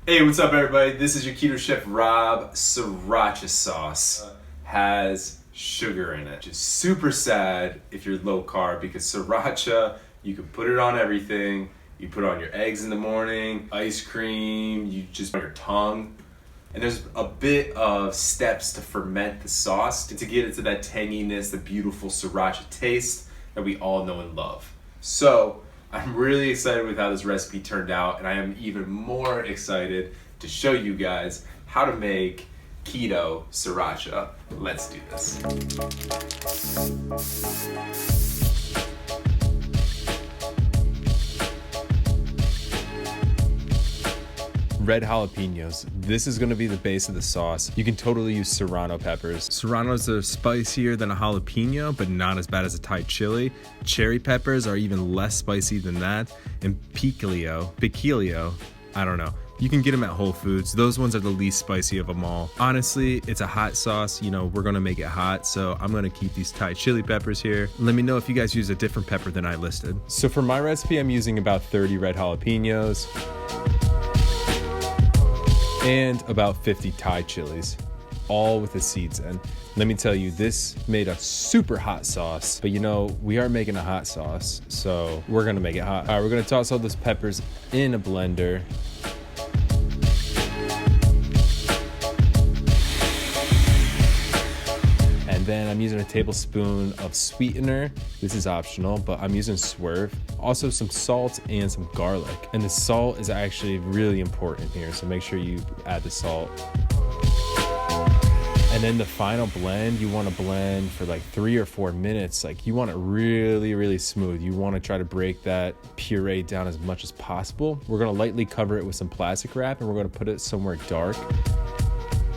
Hey, what's up everybody? This is your keto chef Rob. Sriracha sauce has sugar in it. Just super sad if you're low carb because sriracha, you can put it on everything. You put it on your eggs in the morning, ice cream, you just put it on your tongue. And there's a bit of steps to ferment the sauce to get it to that tanginess, the beautiful sriracha taste that we all know and love. So I'm really excited with how this recipe turned out, and I am even more excited to show you guys how to make keto sriracha. Let's do this. Red jalapeños. This is going to be the base of the sauce. You can totally use serrano peppers. Serranos are spicier than a jalapeno, but not as bad as a Thai chili. Cherry peppers are even less spicy than that. And piquillo, I don't know. You can get them at Whole Foods. Those ones are the least spicy of them all. Honestly, it's a hot sauce. You know, we're gonna make it hot, so I'm gonna keep these Thai chili peppers here. Let me know if you guys use a different pepper than I listed. So for my recipe, I'm using about 30 red jalapenos and about 50 Thai chilies, all with the seeds in. Let me tell you, this made a super hot sauce, but you know, we are making a hot sauce, so we're gonna make it hot. All right, we're gonna toss all those peppers in a blender. And then I'm using a tablespoon of sweetener. This is optional, but I'm using swerve. Also some salt and some garlic. And the salt is actually really important here, so make sure you add the salt. And then the final blend, you want to blend for like 3 or 4 minutes. Like you want it really, really smooth. You want to try to break that puree down as much as possible. We're going to lightly cover it with some plastic wrap, and we're going to put it somewhere dark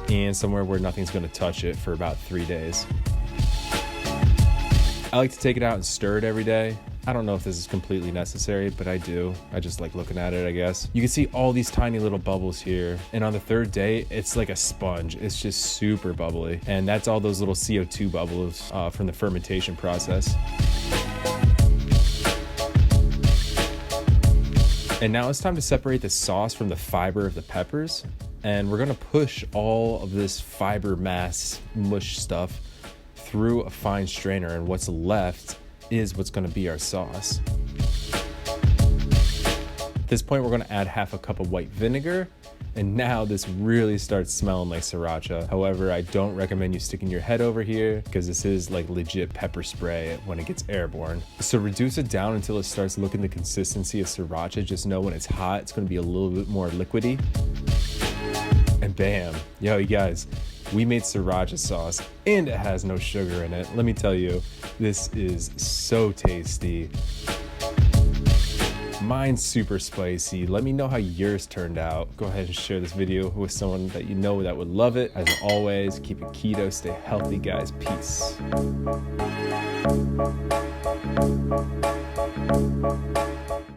and somewhere where nothing's going to touch it for about 3 days. I like to take it out and stir it every day. I don't know if this is completely necessary, but I do. I just like looking at it, I guess. You can see all these tiny little bubbles here. And on the 3rd day, it's like a sponge. It's just super bubbly. And that's all those little CO2 bubbles from the fermentation process. And now it's time to separate the sauce from the fiber of the peppers. And we're gonna push all of this fiber mass mush stuff through a fine strainer, and what's left is what's gonna be our sauce. At this point, we're gonna add half a cup of white vinegar, and now this really starts smelling like sriracha. However, I don't recommend you sticking your head over here because this is like legit pepper spray when it gets airborne. So reduce it down until it starts looking the consistency of sriracha. Just know when it's hot, it's gonna be a little bit more liquidy. And bam, yo, you guys, we made sriracha sauce and it has no sugar in it. Let me tell you, this is so tasty. Mine's super spicy. Let me know how yours turned out. Go ahead and share this video with someone that you know that would love it. As always, keep it keto, stay healthy, guys. Peace.